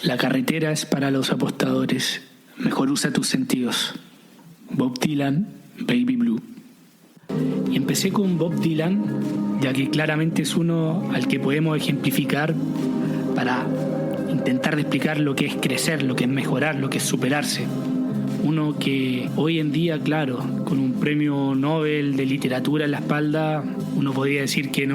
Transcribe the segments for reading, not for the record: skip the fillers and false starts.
La carretera es para los apostadores. Mejor usa tus sentidos. Bob Dylan, Baby Blue. Y empecé con Bob Dylan, ya que claramente es uno al que podemos ejemplificar para intentar de explicar lo que es crecer, lo que es mejorar, lo que es superarse. Uno que hoy en día, claro, con un premio Nobel de literatura en la espalda, uno podría decir que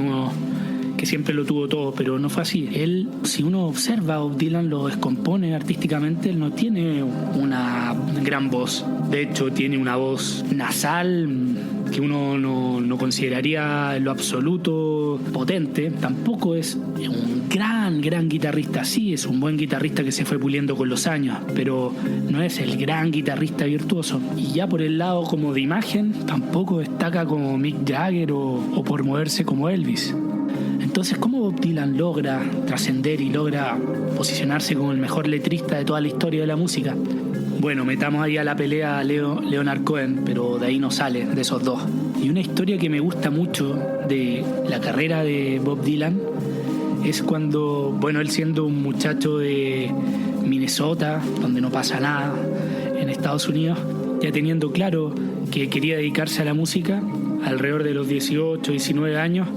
siempre lo tuvo todo, pero no fue así. Él, si uno observa a Bob Dylan, lo descompone artísticamente, él no tiene una gran voz. De hecho, tiene una voz nasal que uno no consideraría en lo absoluto potente. Tampoco es un gran guitarrista. Sí, es un buen guitarrista que se fue puliendo con los años, pero no es el gran guitarrista virtuoso. Y ya por el lado como de imagen, tampoco destaca como Mick Jagger o por moverse como Elvis. Entonces, ¿cómo Bob Dylan logra trascender y logra posicionarse como el mejor letrista de toda la historia de la música? Bueno, metamos ahí a la pelea a Leonard Cohen, pero de ahí no sale, de esos dos. Y una historia que me gusta mucho de la carrera de Bob Dylan es cuando, bueno, él siendo un muchacho de Minnesota, donde no pasa nada, en Estados Unidos, ya teniendo claro que quería dedicarse a la música, alrededor de los 18, 19 años,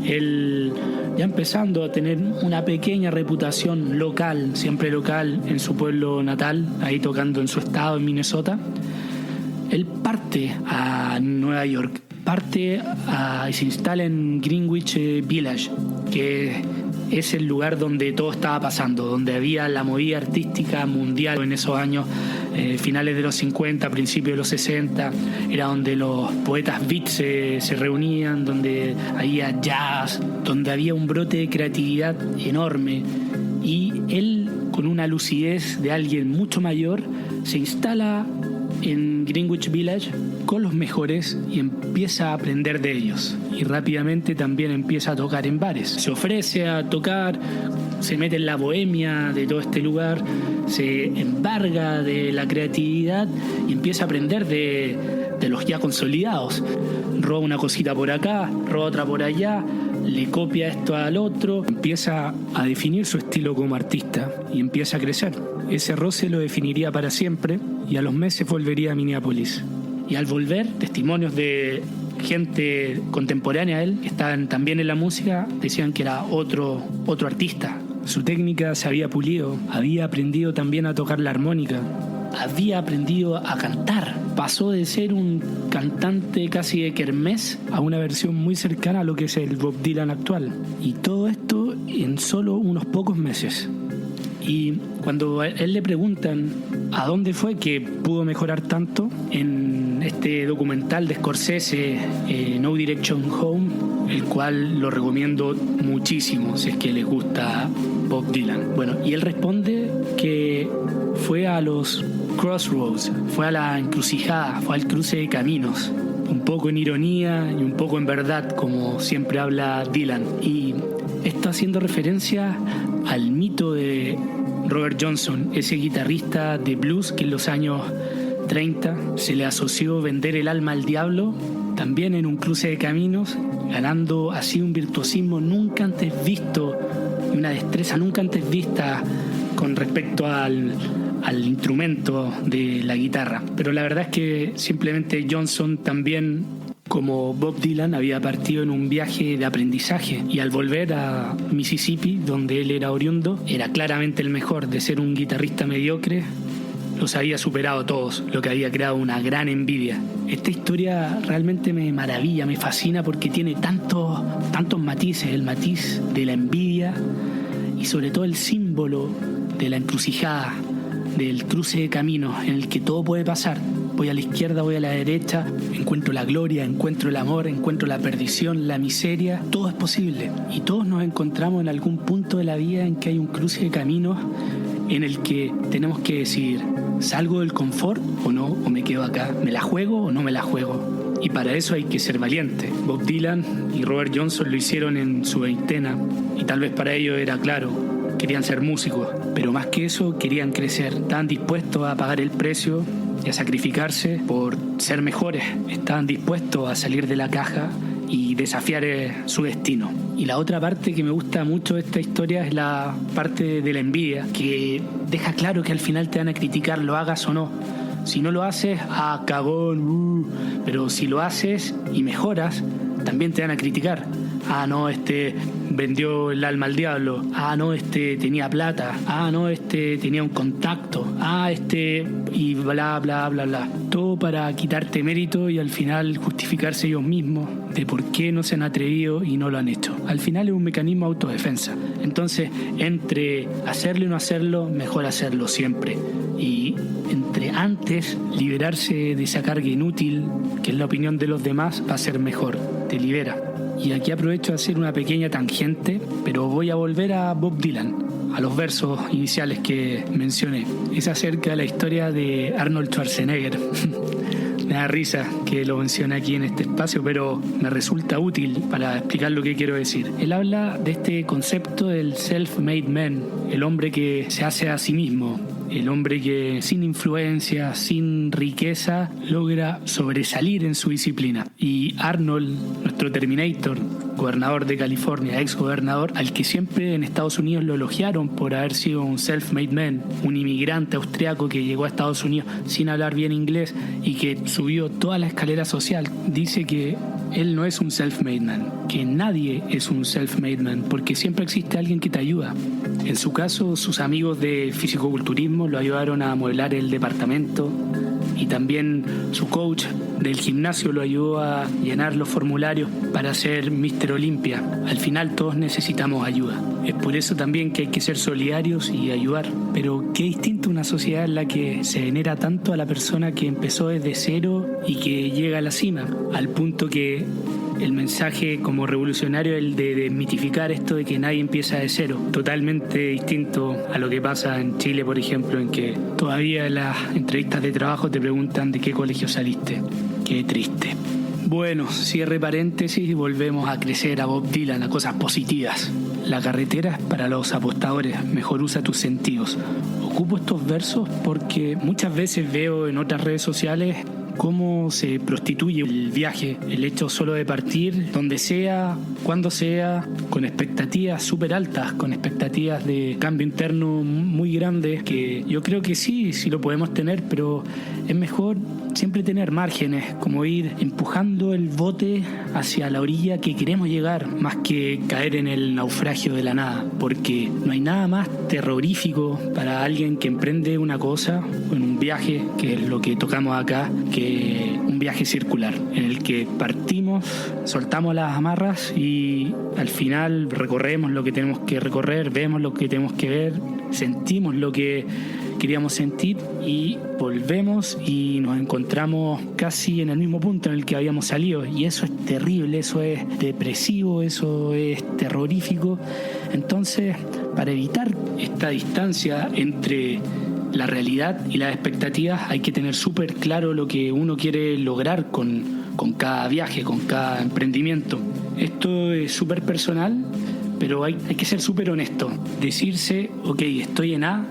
él ya empezando a tener una pequeña reputación local, siempre local, en su pueblo natal, ahí tocando en su estado, en Minnesota, él parte a Nueva York, y se instala en Greenwich Village, que es el lugar donde todo estaba pasando, donde había la movida artística mundial en esos años, finales de los 50, principios de los 60, era donde los poetas beats se reunían, donde había jazz, donde había un brote de creatividad enorme, y él, con una lucidez de alguien mucho mayor, se instala en Greenwich Village con los mejores y empieza a aprender de ellos, y rápidamente también empieza a tocar en bares, se ofrece a tocar, se mete en la bohemia de todo este lugar, se embarga de la creatividad y empieza a aprender de los ya consolidados. Roba una cosita por acá, roba otra por allá, le copia esto al otro, empieza a definir su estilo como artista y empieza a crecer. Ese roce lo definiría para siempre y a los meses volvería a Minneapolis. Y al volver, testimonios de gente contemporánea a él, que estaban también en la música, decían que era otro artista. Su técnica se había pulido, había aprendido también a tocar la armónica, había aprendido a cantar. Pasó de ser un cantante casi de kermés a una versión muy cercana a lo que es el Bob Dylan actual. Y todo esto en solo unos pocos meses. Y cuando a él le preguntan a dónde fue que pudo mejorar tanto, en este documental de Scorsese, No Direction Home, el cual lo recomiendo muchísimo si es que les gusta Bob Dylan. Bueno, y él responde que fue a los crossroads, fue a la encrucijada, fue al cruce de caminos, un poco en ironía y un poco en verdad, como siempre habla Dylan. Y esto haciendo referencia al mito de Robert Johnson, ese guitarrista de blues que en los años 30 se le asoció vender el alma al diablo, también en un cruce de caminos, ganando así un virtuosismo nunca antes visto y una destreza nunca antes vista con respecto al instrumento de la guitarra. Pero la verdad es que simplemente Johnson también, como Bob Dylan, había partido en un viaje de aprendizaje y al volver a Mississippi, donde él era oriundo, era claramente el mejor. De ser un guitarrista mediocre, los había superado a todos, lo que había creado una gran envidia. Esta historia realmente me maravilla, me fascina porque tiene tantos matices, el matiz de la envidia y sobre todo el símbolo de la encrucijada, del cruce de caminos en el que todo puede pasar. Voy a la izquierda, voy a la derecha, encuentro la gloria, encuentro el amor, encuentro la perdición, la miseria. Todo es posible y todos nos encontramos en algún punto de la vida en que hay un cruce de caminos en el que tenemos que decidir: ¿salgo del confort o no? ¿O me quedo acá? ¿Me la juego o no me la juego? Y para eso hay que ser valiente. Bob Dylan y Robert Johnson lo hicieron en su veintena y tal vez para ellos era claro: querían ser músicos, pero más que eso querían crecer. Estaban dispuestos a pagar el precio y a sacrificarse por ser mejores. Estaban dispuestos a salir de la caja y desafiar su destino. Y la otra parte que me gusta mucho de esta historia es la parte de la envidia, que deja claro que al final te van a criticar, lo hagas o no. Si no lo haces, cagón, pero si lo haces y mejoras, también te van a criticar. No, vendió el alma al diablo. No, tenía plata. No, tenía un contacto. Y bla, bla, bla, bla. Todo para quitarte mérito y al final justificarse ellos mismos de por qué no se han atrevido y no lo han hecho. Al final es un mecanismo de autodefensa. Entonces, entre hacerlo y no hacerlo, mejor hacerlo siempre. Y entre antes liberarse de esa carga inútil, que es la opinión de los demás, va a ser mejor. Te libera. Y aquí aprovecho de hacer una pequeña tangente, pero voy a volver a Bob Dylan, a los versos iniciales que mencioné. Es acerca de la historia de Arnold Schwarzenegger. Me da risa que lo mencione aquí en este espacio, pero me resulta útil para explicar lo que quiero decir. Él habla de este concepto del self-made man, el hombre que se hace a sí mismo, el hombre que sin influencia, sin riqueza, logra sobresalir en su disciplina. Y Arnold, nuestro Terminator, gobernador de California, ex gobernador, al que siempre en Estados Unidos lo elogiaron por haber sido un self-made man, un inmigrante austriaco que llegó a Estados Unidos sin hablar bien inglés y que subió toda la escalera social, dice que él no es un self-made man, que nadie es un self-made man, porque siempre existe alguien que te ayuda. En su caso, sus amigos de fisicoculturismo lo ayudaron a amueblar el departamento y también su coach del gimnasio lo ayudó a llenar los formularios para ser Mr. Olympia. Al final todos necesitamos ayuda. Es por eso también que hay que ser solidarios y ayudar. Pero qué distinto una sociedad en la que se venera tanto a la persona que empezó desde cero y que llega a la cima, al punto que el mensaje como revolucionario es el de desmitificar esto de que nadie empieza de cero. Totalmente distinto a lo que pasa en Chile, por ejemplo, en que todavía en las entrevistas de trabajo te preguntan de qué colegio saliste. Qué triste. Bueno, cierre paréntesis y volvemos a crecer, a Bob Dylan, a cosas positivas. La carretera es para los apostadores, mejor usa tus sentidos. Ocupo estos versos porque muchas veces veo en otras redes sociales cómo se prostituye el viaje, el hecho solo de partir, donde sea, cuando sea, con expectativas súper altas, con expectativas de cambio interno muy grandes, que yo creo que sí lo podemos tener, pero es mejor siempre tener márgenes, como ir empujando el bote hacia la orilla que queremos llegar, más que caer en el naufragio de la nada, porque no hay nada más terrorífico para alguien que emprende una cosa en un viaje, que es lo que tocamos acá, que un viaje circular, en el que partimos, soltamos las amarras y al final recorremos lo que tenemos que recorrer, vemos lo que tenemos que ver, sentimos lo que queríamos sentir y volvemos y nos encontramos casi en el mismo punto en el que habíamos salido, y eso es terrible, eso es depresivo, eso es terrorífico. Entonces, para evitar esta distancia entre la realidad y las expectativas, hay que tener súper claro lo que uno quiere lograr con cada viaje, con cada emprendimiento. Esto es súper personal, pero hay que ser súper honesto. Decirse, ok, estoy en A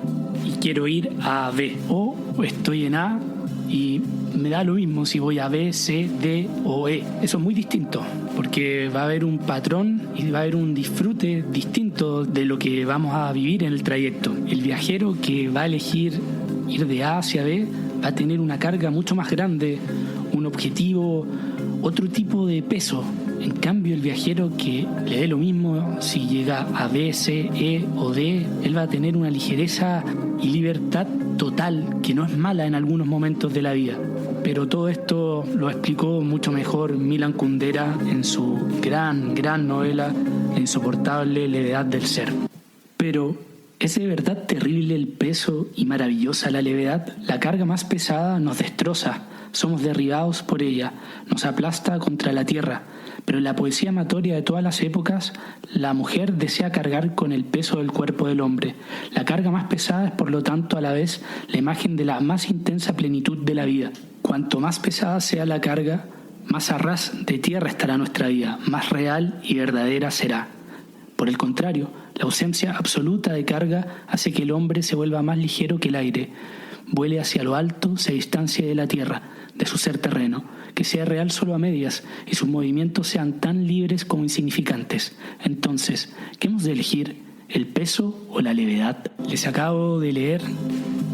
y quiero ir a B, o estoy en A y me da lo mismo si voy a B, C, D o E. Eso es muy distinto, porque va a haber un patrón y va a haber un disfrute distinto de lo que vamos a vivir en el trayecto. El viajero que va a elegir ir de A hacia B va a tener una carga mucho más grande, un objetivo, otro tipo de peso. En cambio, el viajero que le dé lo mismo si llega a B, C, E o D, él va a tener una ligereza y libertad total que no es mala en algunos momentos de la vida. Pero todo esto lo explicó mucho mejor Milan Kundera en su gran novela La insoportable levedad del ser. Pero ¿es de verdad terrible el peso y maravillosa la levedad? La carga más pesada nos destroza, somos derribados por ella, nos aplasta contra la tierra. Pero en la poesía amatoria de todas las épocas, la mujer desea cargar con el peso del cuerpo del hombre. La carga más pesada es, por lo tanto, a la vez la imagen de la más intensa plenitud de la vida. Cuanto más pesada sea la carga, más a ras de tierra estará nuestra vida, más real y verdadera será. Por el contrario, La ausencia absoluta de carga hace que el hombre se vuelva más ligero que el aire, vuele hacia lo alto, se distancie de la tierra, de su ser terreno, que sea real solo a medias y sus movimientos sean tan libres como insignificantes. Entonces, ¿qué hemos de elegir? ¿El peso o la levedad? Les acabo de leer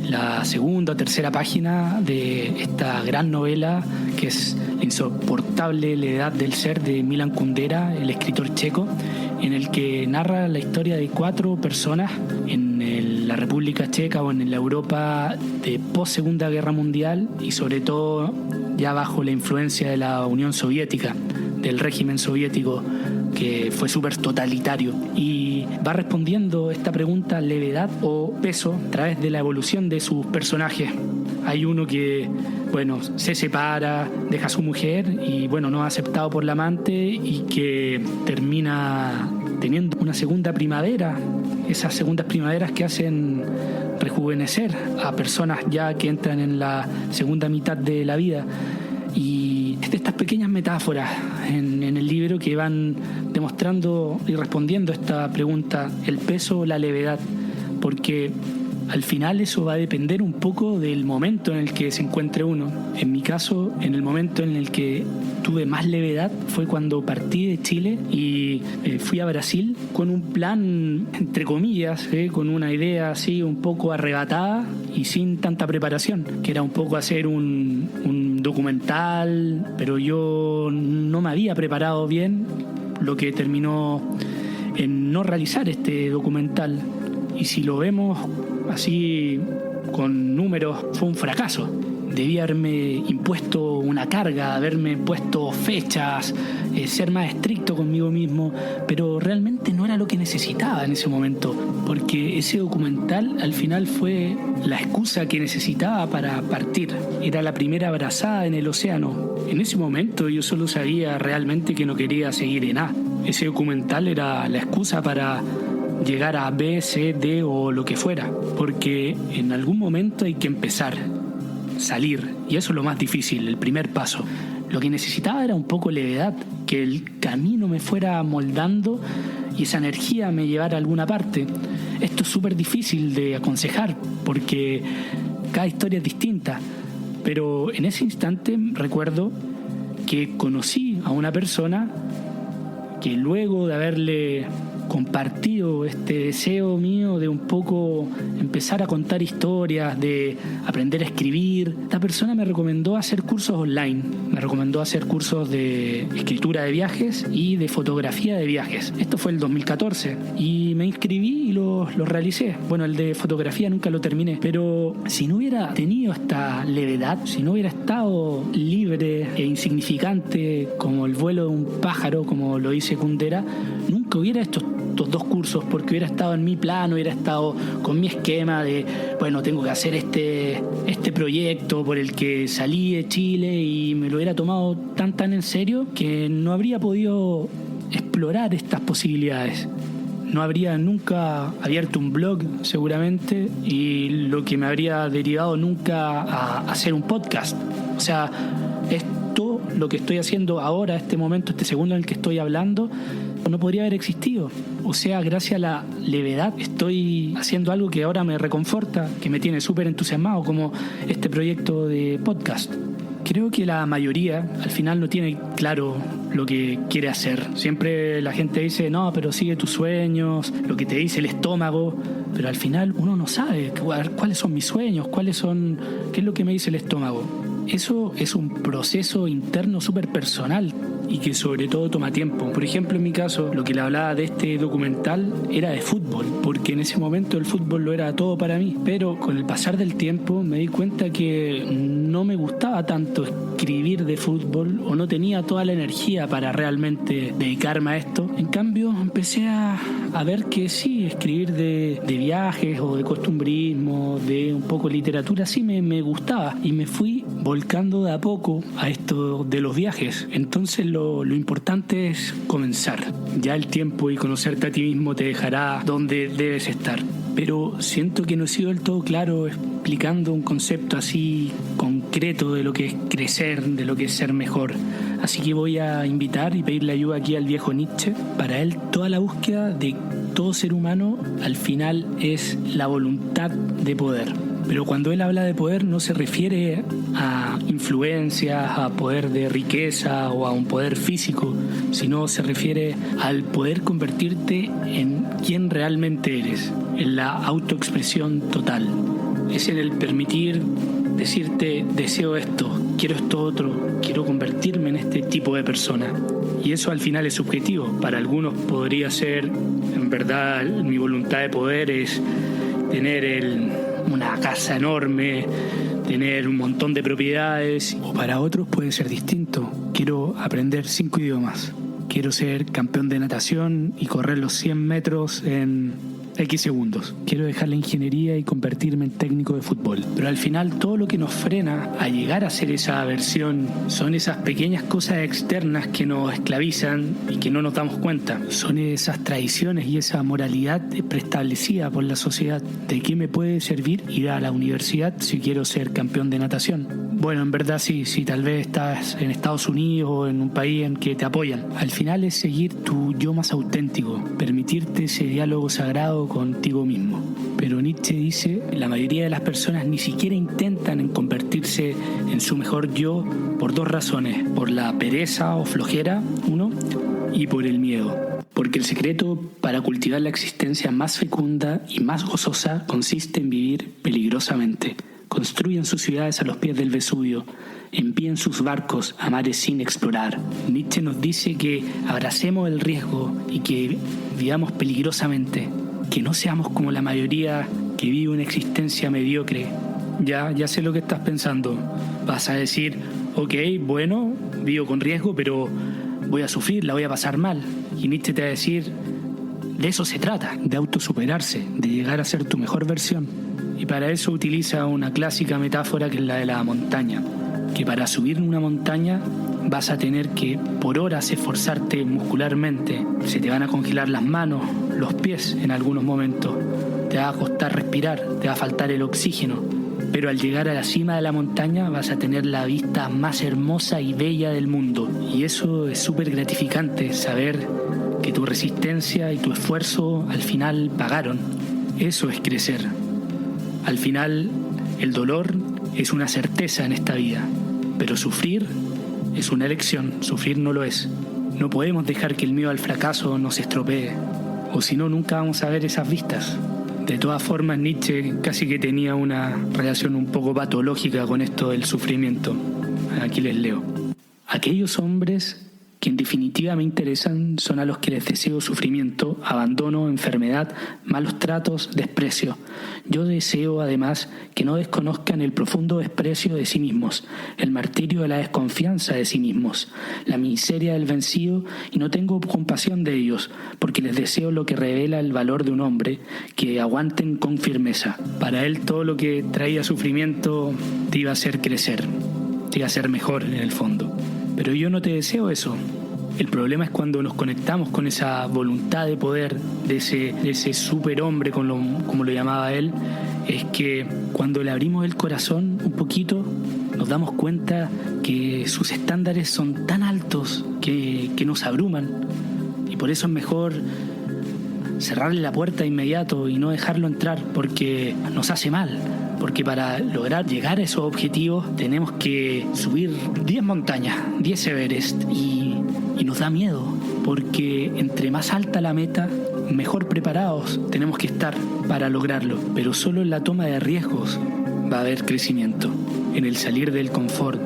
la segunda o tercera página de esta gran novela que es La insoportable levedad del ser de Milan Kundera, el escritor checo, en el que narra la historia de 4 personas en la República Checa o en la Europa de post-Segunda Guerra Mundial y sobre todo ya bajo la influencia de la Unión Soviética, del régimen soviético que fue súper totalitario, y va respondiendo esta pregunta, levedad o peso, a través de la evolución de sus personajes. Hay uno que, se separa, deja a su mujer y, no es aceptado por la amante y que termina teniendo una segunda primavera, esas segundas primaveras que hacen rejuvenecer a personas ya que entran en la segunda mitad de la vida. Y estas pequeñas metáforas en el libro que van demostrando y respondiendo a esta pregunta, el peso o la levedad, porque al final eso va a depender un poco del momento en el que se encuentre uno. En mi caso, en el momento en el que tuve más levedad fue cuando partí de Chile y fui a Brasil con un plan, entre comillas, con una idea así un poco arrebatada y sin tanta preparación, que era un poco hacer un documental, pero yo no me había preparado bien, lo que terminó en no realizar este documental. Y si lo vemos así con números, fue un fracaso. Debía haberme impuesto una carga, haberme puesto fechas, ser más estricto conmigo mismo, pero realmente no era lo que necesitaba en ese momento, porque ese documental al final fue la excusa que necesitaba para partir. Era la primera brazada en el océano. En ese momento yo solo sabía realmente que no quería seguir en A. Ese documental era la excusa para llegar a B, C, D o lo que fuera, porque en algún momento hay que empezar, salir, y eso es lo más difícil, el primer paso. Lo que necesitaba era un poco levedad, que el camino me fuera moldando y esa energía me llevara a alguna parte. Esto es súper difícil de aconsejar porque cada historia es distinta, pero en ese instante recuerdo que conocí a una persona que luego de haberle compartido este deseo mío de un poco empezar a contar historias, de aprender a escribir, esta persona me recomendó hacer cursos online, me recomendó hacer cursos de escritura de viajes y de fotografía de viajes. Esto fue el 2014 y me inscribí y lo realicé. Bueno, el de fotografía nunca lo terminé, pero si no hubiera tenido esta levedad, si no hubiera estado libre e insignificante como el vuelo de un pájaro, como lo dice Kundera, nunca hubiera estos 2 cursos, porque hubiera estado en mi plano, hubiera estado con mi esquema de, tengo que hacer este proyecto por el que salí de Chile, y me lo hubiera tomado tan en serio que no habría podido explorar estas posibilidades. No habría nunca abierto un blog seguramente, y lo que me habría derivado nunca a hacer un podcast. O sea, esto, lo que estoy haciendo ahora, este momento, este segundo en el que estoy hablando, no podría haber existido. O sea, gracias a la levedad estoy haciendo algo que ahora me reconforta, que me tiene súper entusiasmado, como este proyecto de podcast. Creo que la mayoría al final no tiene claro lo que quiere hacer. Siempre la gente dice, no, pero sigue tus sueños, lo que te dice el estómago, pero al final uno no sabe cuáles son mis sueños, qué es lo que me dice el estómago. Eso es un proceso interno súper personal y que sobre todo toma tiempo. Por ejemplo, en mi caso, lo que le hablaba de este documental era de fútbol, porque en ese momento el fútbol lo era todo para mí, pero con el pasar del tiempo me di cuenta que no me gustaba tanto escribir de fútbol, o no tenía toda la energía para realmente dedicarme a esto. En cambio, empecé a ver que sí, escribir de viajes o de costumbrismo, de un poco literatura, sí me gustaba, y me fui volcando de a poco a esto de los viajes. Entonces lo importante es comenzar. Ya el tiempo y conocerte a ti mismo te dejará donde debes estar. Pero siento que no he sido del todo claro explicando un concepto así concreto de lo que es crecer, de lo que es ser mejor. Así que voy a invitar y pedirle ayuda aquí al viejo Nietzsche. Para él, toda la búsqueda de todo ser humano al final es la voluntad de poder. Pero cuando él habla de poder no se refiere a influencias, a poder de riqueza o a un poder físico, sino se refiere al poder convertirte en quien realmente eres, en la autoexpresión total. Es en el permitir decirte, deseo esto, quiero esto otro, quiero convertirme en este tipo de persona. Y eso al final es subjetivo. Para algunos podría ser, en verdad, mi voluntad de poder es tener una casa enorme, tener un montón de propiedades. O para otros puede ser distinto. Quiero aprender 5 idiomas. Quiero ser campeón de natación y correr los 100 metros en X segundos. Quiero dejar la ingeniería y convertirme en técnico de fútbol. Pero al final todo lo que nos frena a llegar a ser esa versión son esas pequeñas cosas externas que nos esclavizan y que no nos damos cuenta. Son esas tradiciones y esa moralidad preestablecida por la sociedad. ¿De qué me puede servir ir a la universidad si quiero ser campeón de natación? Bueno, en verdad sí, tal vez estás en Estados Unidos o en un país en que te apoyan. Al final es seguir tu yo más auténtico, permitirte ese diálogo sagrado contigo mismo. Pero Nietzsche dice, la mayoría de las personas ni siquiera intentan en convertirse en su mejor yo por 2 razones, por la pereza o flojera, 1, y por el miedo. Porque el secreto para cultivar la existencia más fecunda y más gozosa consiste en vivir peligrosamente. Construyen sus ciudades a los pies del Vesubio, envíen sus barcos a mares sin explorar. Nietzsche nos dice que abracemos el riesgo y que vivamos peligrosamente, que no seamos como la mayoría que vive una existencia mediocre. Ya sé lo que estás pensando. Vas a decir, ok, bueno, vivo con riesgo, pero voy a sufrir, la voy a pasar mal. Y Nietzsche te va a decir, de eso se trata, de autosuperarse, de llegar a ser tu mejor versión. Y para eso utiliza una clásica metáfora que es la de la montaña, que para subir una montaña vas a tener que por horas esforzarte muscularmente, se te van a congelar las manos, los pies en algunos momentos, te va a costar respirar, te va a faltar el oxígeno, pero al llegar a la cima de la montaña vas a tener la vista más hermosa y bella del mundo. Y eso es súper gratificante, saber que tu resistencia y tu esfuerzo al final pagaron. Eso es crecer. Al final, el dolor es una certeza en esta vida, pero sufrir es una elección, sufrir no lo es. No podemos dejar que el miedo al fracaso nos estropee, o si no, nunca vamos a ver esas vistas. De todas formas, Nietzsche casi que tenía una relación un poco patológica con esto del sufrimiento. Aquí les leo. Aquellos hombres que en definitiva me interesan son a los que les deseo sufrimiento, abandono, enfermedad, malos tratos, desprecio. Yo deseo, además, que no desconozcan el profundo desprecio de sí mismos, el martirio de la desconfianza de sí mismos, la miseria del vencido, y no tengo compasión de ellos, porque les deseo lo que revela el valor de un hombre, que aguanten con firmeza. Para él todo lo que traía sufrimiento te iba a hacer crecer, te iba a hacer mejor en el fondo. Pero yo no te deseo eso. El problema es cuando nos conectamos con esa voluntad de poder de ese superhombre, como lo llamaba él, es que cuando le abrimos el corazón un poquito, nos damos cuenta que sus estándares son tan altos que nos abruman. Y por eso es mejor cerrarle la puerta de inmediato y no dejarlo entrar, porque nos hace mal. Porque para lograr llegar a esos objetivos tenemos que subir 10 montañas, 10 Everest, y nos da miedo, porque entre más alta la meta, mejor preparados tenemos que estar para lograrlo. Pero solo en la toma de riesgos va a haber crecimiento, en el salir del confort,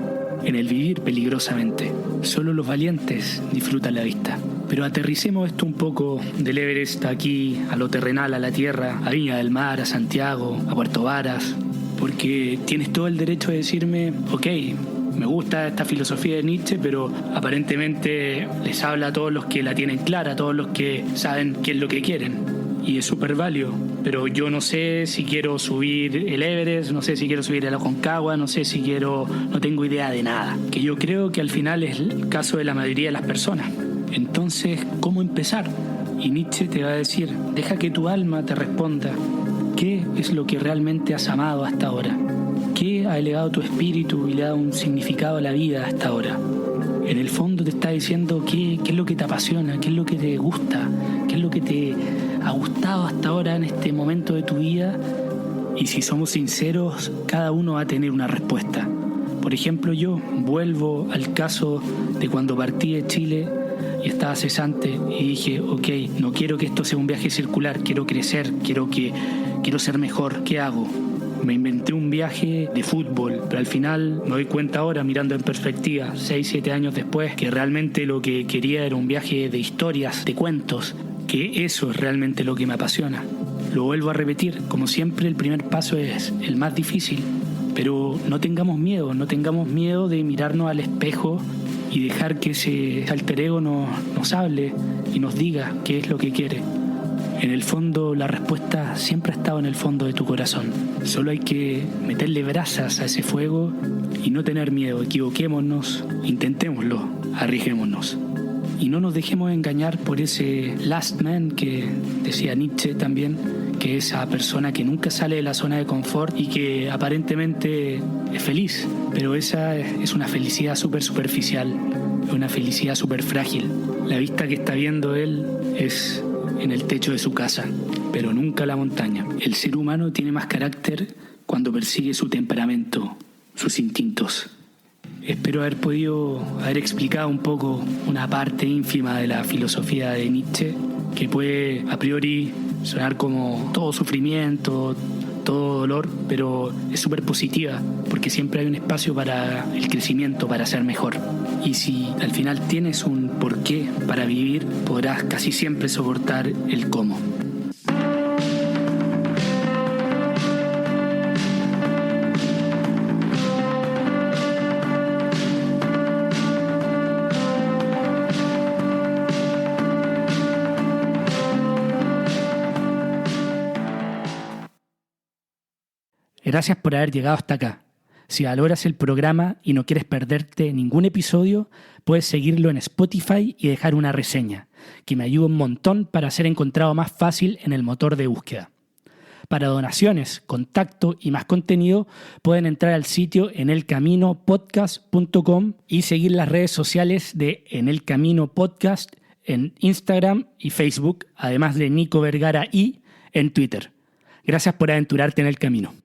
en el vivir peligrosamente. Solo los valientes disfrutan la vista. Pero aterricemos esto un poco del Everest aquí, a lo terrenal, a la tierra, a Viña del Mar, a Santiago, a Puerto Varas, porque tienes todo el derecho de decirme, ok, me gusta esta filosofía de Nietzsche, pero aparentemente les habla a todos los que la tienen clara, a todos los que saben qué es lo que quieren. Y es súper válido, pero yo no sé si quiero subir el Everest, no sé si quiero subir el Aconcagua, no tengo idea de nada. Que yo creo que al final es el caso de la mayoría de las personas. Entonces, ¿cómo empezar? Y Nietzsche te va a decir, deja que tu alma te responda. ¿Qué es lo que realmente has amado hasta ahora? ¿Qué ha elevado tu espíritu y le ha dado un significado a la vida hasta ahora? En el fondo te está diciendo qué es lo que te apasiona, qué es lo que te gusta, qué es lo que te ha gustado hasta ahora en este momento de tu vida? Y si somos sinceros, cada uno va a tener una respuesta. Por ejemplo, yo vuelvo al caso de cuando partí de Chile y estaba cesante y dije, ok, no quiero que esto sea un viaje circular, quiero crecer, quiero ser mejor. ¿Qué hago? Me inventé un viaje de fútbol, pero al final me doy cuenta ahora, mirando en perspectiva, 6, 7 años después, que realmente lo que quería era un viaje de historias, de cuentos, que eso es realmente lo que me apasiona. Lo vuelvo a repetir, como siempre el primer paso es el más difícil, pero no tengamos miedo de mirarnos al espejo y dejar que ese alter ego nos hable y nos diga qué es lo que quiere. En el fondo, la respuesta siempre ha estado en el fondo de tu corazón. Solo hay que meterle brasas a ese fuego y no tener miedo. Equivoquémonos, intentémoslo, arriesguémonos. Y no nos dejemos engañar por ese last man que decía Nietzsche también, que es esa persona que nunca sale de la zona de confort y que aparentemente es feliz. Pero esa es una felicidad súper superficial, una felicidad súper frágil. La vista que está viendo él es en el techo de su casa, pero nunca la montaña. El ser humano tiene más carácter cuando persigue su temperamento, sus instintos. Espero haber podido haber explicado un poco una parte ínfima de la filosofía de Nietzsche, que puede a priori sonar como todo sufrimiento, todo dolor, pero es súper positiva, porque siempre hay un espacio para el crecimiento, para ser mejor. Y si al final tienes un porqué para vivir, podrás casi siempre soportar el cómo. Gracias por haber llegado hasta acá. Si valoras el programa y no quieres perderte ningún episodio, puedes seguirlo en Spotify y dejar una reseña, que me ayuda un montón para ser encontrado más fácil en el motor de búsqueda. Para donaciones, contacto y más contenido, pueden entrar al sitio enelcaminopodcast.com y seguir las redes sociales de En el Camino Podcast en Instagram y Facebook, además de Nico Vergara y en Twitter. Gracias por aventurarte en el camino.